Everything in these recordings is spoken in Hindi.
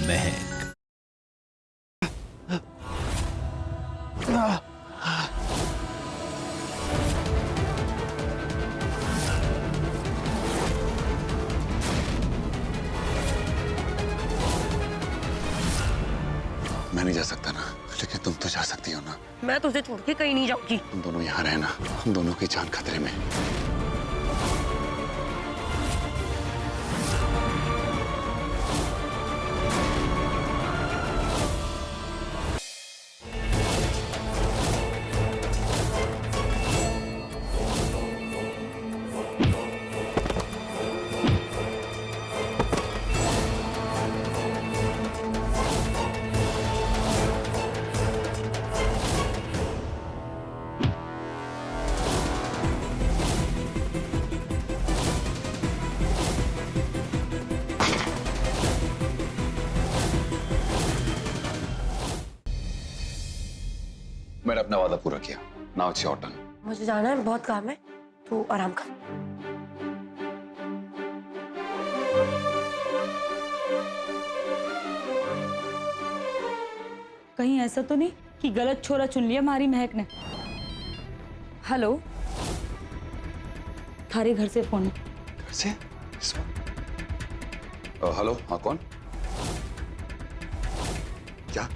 महक। मैं नहीं जा सकता ना, लेकिन तुम तो जा सकती हो ना। मैं तुझे छोड़ के कहीं नहीं जाऊंगी। तुम दोनों यहाँ रहना, हम दोनों की जान खतरे में। मैंने अपना वादा पूरा किया। Now it's your turn. मुझे जाना है, बहुत काम है, तू आराम कर। कहीं ऐसा तो नहीं कि गलत छोरा चुन लिया हमारी महक ने। हेलो, थारे घर से फोन। घर से? हेलो, हाँ कौन? क्या?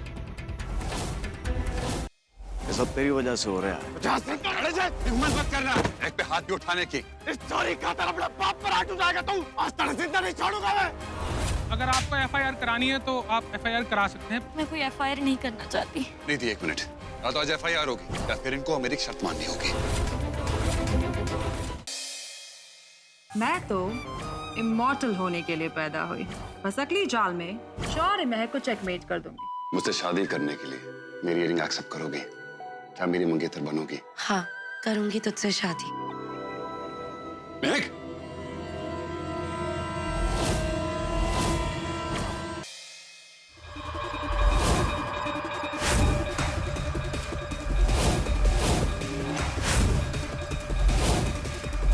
ये सब तेरी वजह से हो रहा है। हिम्मत मत करना एक पे हाथ भी उठाने की। इस चोरी का तेरा अपने बाप पर हाथ उठाएगा तू। आज तक जिंदा नहीं छोड़ूंगा मैं। अगर आपको एफआईआर करानी है तो आप एफआईआर करा सकते हैं। मैं कोई एफआईआर नहीं करना चाहती। नहीं थी, एक मिनट। या तो आज एफआईआर होगी या फिर इनको मेरी शर्त माननी होगी। मैं तो इमॉर्टल होने के लिए पैदा हुई। बस अगली जाल में शौर्य महक को चेकमेट कर दूंगी। मुझसे शादी करने के लिए मेरी इयरिंग एक्सेप्ट करोगे? क्या मेरी मंगेतर बनोगी? हाँ, करूंगी तुझसे शादी। महक!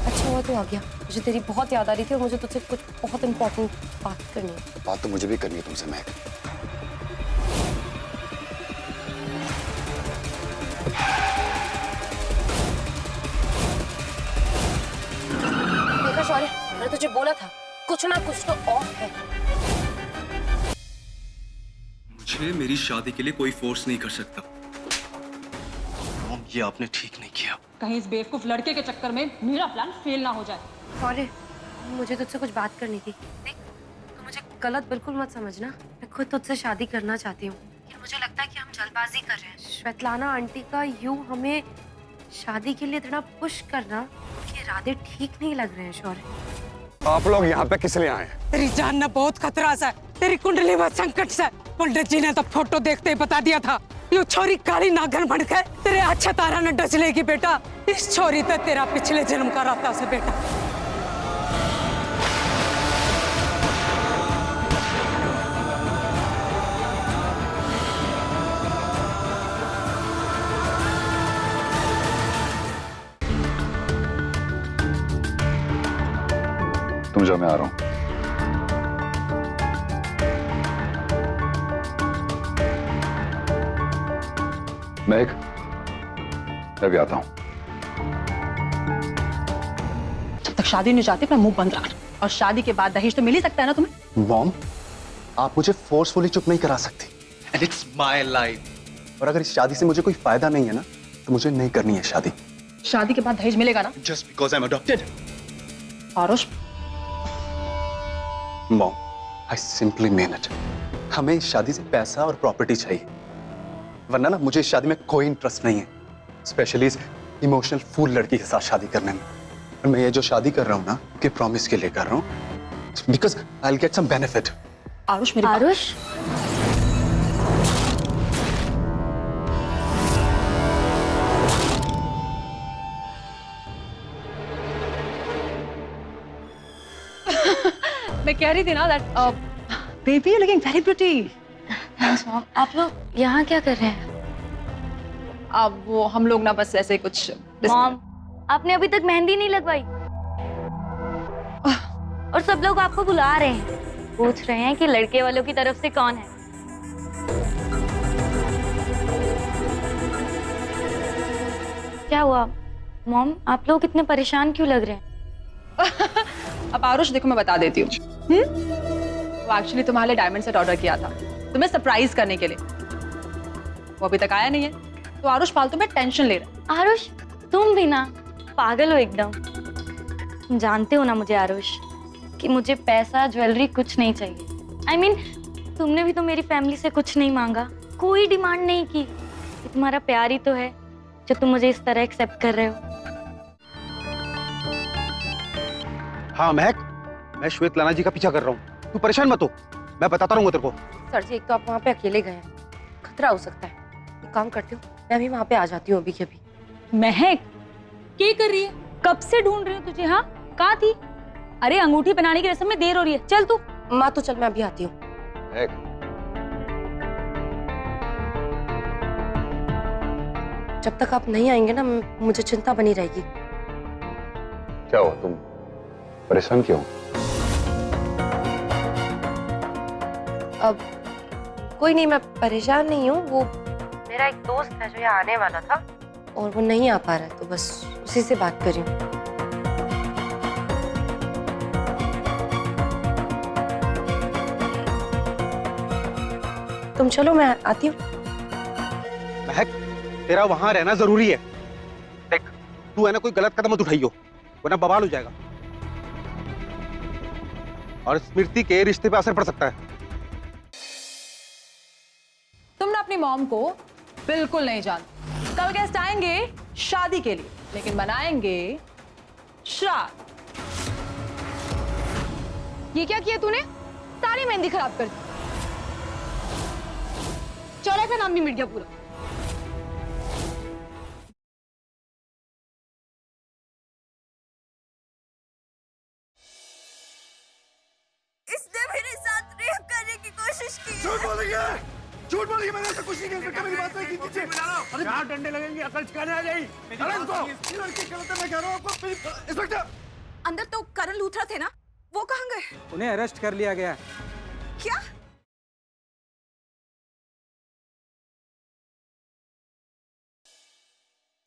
अच्छा हुआ तू आ गया। मुझे तेरी बहुत याद आ रही थी और मुझे तुझसे कुछ बहुत इंपॉर्टेंट बात करनी है। बात तो मुझे भी करनी है तुमसे महक। देखा शौर्य, मैंने तुझे बोला था कुछ ना कुछ तो ऑफ है। मुझे मेरी शादी के लिए कोई फोर्स नहीं कर सकता। मॉम, ये आपने ठीक नहीं किया। कहीं इस बेवकूफ लड़के के चक्कर में मेरा प्लान फेल ना हो जाए। शौर्य, मुझे तुझसे कुछ बात करनी थी। देख, तो मुझे गलत बिल्कुल मत समझना। मैं खुद तुझसे शादी करना चाहती हूँ, लेकिन मुझे लगता है कि हम जल्दबाजी कर रहे हैं। श्वेतलाना आंटी का यूं हमें शादी के लिए इतना पुश करना, ये इरादे ठीक नहीं लग रहे हैं शौर्य। आप लोग यहाँ पे किस लिए आए हैं? तेरी जान ना बहुत खतरा सा। तेरी कुंडली में संकट से। पंडित जी ने तो फोटो देखते ही बता दिया था, ये छोरी काली नागन बनकर तेरे अच्छा तारा न डस लेगी बेटा। इस छोरी तो तेरा पिछले जन्म का रास्ता से बेटा। तुम जाओ, मैं आ रहा हूँ। महक, मैं भी आता हूँ। जब तक शादी नहीं चाहती अपना मुंह बंद रखना, और शादी के बाद दहेज तो मिल ही सकता है ना तुम्हें। मॉम, आप मुझे फोर्सफुली चुप नहीं करा सकती। And it's my life. और अगर इस शादी से मुझे कोई फायदा नहीं है ना, तो मुझे नहीं करनी है शादी। शादी के बाद दहेज मिलेगा ना? Just because I am adopted. Aarush, mom, I simply mean it. हमें इस शादी से पैसा और प्रॉपर्टी चाहिए, वरना ना मुझे इस शादी में कोई इंटरेस्ट नहीं है, स्पेशली इस इमोशनल फूल लड़की के साथ शादी करने में। और मैं ये जो शादी कर रहा हूँ ना, कि प्रॉमिस के लिए कर रहा हूँ, because I will get some benefit. Aarush मेरी आरुष, मैं कह रही थी ना that baby you looking very pretty. आप लोग यहाँ क्या कर रहे हैं? अब वो हम लोग ना बस ऐसे कुछ मॉम, आपने अभी तक मेहंदी नहीं लगवाई और सब लोग आपको बुला रहे हैं। पूछ रहे हैं कि लड़के वालों की तरफ से कौन है। क्या हुआ मॉम, आप लोग इतने परेशान क्यों लग रहे हैं? अब आरुष देखो मैं बता देती हूँ। वो एक्चुअली तुम्हारे लिए डायमंड सेट ऑर्डर किया था तुम्हें सरप्राइज करने के लिए। वो अभी तक आया नहीं है तो आरुष फालतू में टेंशन ले रहा है। आरुष, तुम भी ना पागल हो एकदम। जानते हो ना मुझे आरुष, कि मुझे पैसा ज्वेलरी कुछ नहीं चाहिए। I mean, तुमने भी तो मेरी फैमिली से कुछ नहीं मांगा, कोई डिमांड नहीं की। ये तुम्हारा प्यार ही तो है जो तुम मुझे इस तरह एक्सेप्ट कर रहे हो। हाँ महक, मैं श्वेत लाना जी का पीछा कर रहा हूँ, तू परेशान मत हो, मैं बताता रहूंगा तेरे को। सर जी, एक तो आप वहाँ पे अकेले गए हैं, खतरा हो सकता है। एक काम करती हूँ, मैं भी वहाँ पे आ जाती हूँ अभी के अभी। महक, क्या कर रही है? कब से ढूंढ रही हूँ तुझे। हाँ, कहाँ थी? अरे अंगूठी बनाने की रस्म में देर हो रही है, चल तू। माँ तो चल, मैं अभी आती हूँ। जब तक आप नहीं आएंगे ना, मुझे चिंता बनी रहेगी। क्या हुआ, तुम परेशान क्यों? अब कोई नहीं, मैं परेशान नहीं हूँ। वो मेरा एक दोस्त है जो यहाँ आने वाला था और वो नहीं आ पा रहा है, तो बस उसी से बात कर रही हूँ। तुम चलो, मैं आती हूँ। महक, तेरा वहां रहना जरूरी है। देख, तू है ना कोई गलत कदम मत उठाइयो, वरना बवाल हो जाएगा और स्मृति के रिश्ते पे असर पड़ सकता है। तुम ना अपनी मॉम को बिल्कुल नहीं जानते। कल गेस्ट आएंगे शादी के लिए, लेकिन बनाएंगे श्राद्ध। ये क्या किया तूने? सारी मेहंदी खराब कर दी। चौरा का नाम भी मिट गया पूरा। इसने मेरे साथ रेप करने की कोशिश की। झूठ बोलिए, मैंने ऐसा कुछ नहीं किया। मेरी बात नहीं की नीचे। अरे चार डंडे लगेंगे, अकल ठिकाने आ जाएगी। अरे इनको, ये लड़की गलत है, मैं कह रहा हूँ आपको। इंस्पेक्टर, अंदर तो करण लूथरा थे ना, वो कहाँ गए? उन्हें अरेस्ट कर लिया गया। क्या?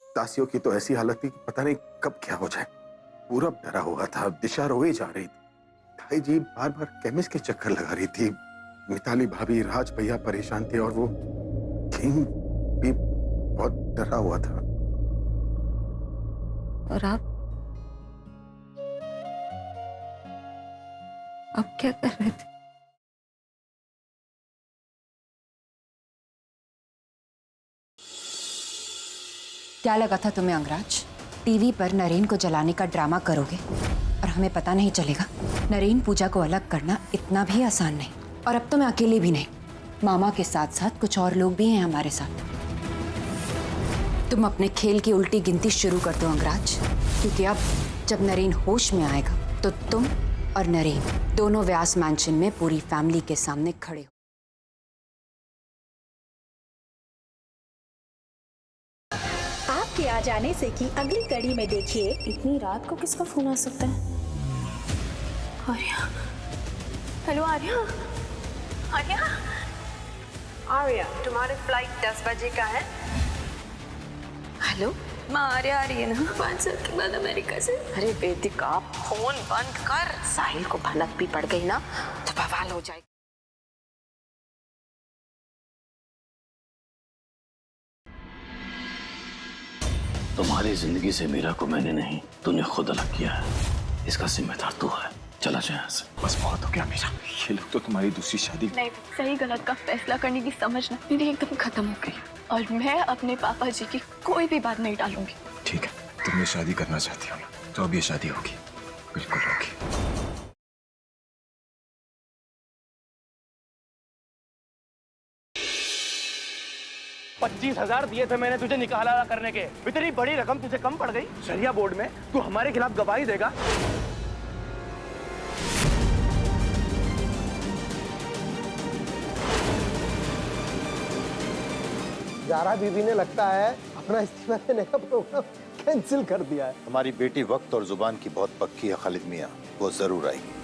दासियों की तो ऐसी हालत थी कि पता नहीं कब क्या हो जाए। पूरा डरा हुआ था, दिशा रोई जा रही थी। भाई जी बार बार केमिस्ट के चक्कर लगा रही थी। मिताली भाभी, राज भैया परेशान थे और वो किंग भी बहुत डरा हुआ था। और आप क्या कर रहे थे? क्या लगा था तुम्हें अंगराज? टीवी पर नरेन को जलाने का ड्रामा करोगे और हमें पता नहीं चलेगा? नरेन पूजा को अलग करना इतना भी आसान नहीं। और अब तो मैं अकेली भी नहीं, मामा के साथ साथ कुछ और लोग भी हैं हमारे साथ। तुम अपने खेल की उल्टी गिनती शुरू कर दो अंगराज, क्योंकि अब जब नरेन होश में आएगा तो तुम और नरेन दोनों व्यास मैंशन में पूरी फैमिली के सामने खड़े हो। आपके आ जाने से की अगली कड़ी में देखिए, इतनी रात को किसका फोन आ सकता है? आर्या, हेलो आर्या। आर्या, आर्या, तुम्हारी फ्लाइट 10 बजे का है। हेलो, माँ आर्या आ रही है ना 5 साल के बाद अमेरिका से। अरे वेदिका, फोन बंद कर। साहिल को भनक भी पड़ गई ना तो बवाल हो जाएगी। तुम्हारी जिंदगी से मीरा को मैंने नहीं, तूने खुद अलग किया है। इसका जिम्मेदार तू है। चला जाए यहाँ से। बस बहुत हो गया मीरा, ये लोग तो तुम्हारी दूसरी शादी। नहीं, सही गलत का फैसला करने की समझ ना मेरी एकदम खत्म हो गई और मैं अपने पापा जी की कोई भी बात नहीं टालूंगी। ठीक है, तुम ये शादी करना चाहती हो ना, तो अब ये शादी होगी, बिल्कुल होगी। 25,000 दिए थे मैंने तुझे निकाह हलाला करने के। इतनी बड़ी रकम तुझे कम पड़ गई? शरिया बोर्ड में तू हमारे खिलाफ गवाही देगा? ज़ारा बीबी ने लगता है अपना इस्तीफा देने का प्रोग्राम कैंसिल कर दिया है। हमारी बेटी वक्त और जुबान की बहुत पक्की है खालिद मियाँ, वो जरूर आएगी।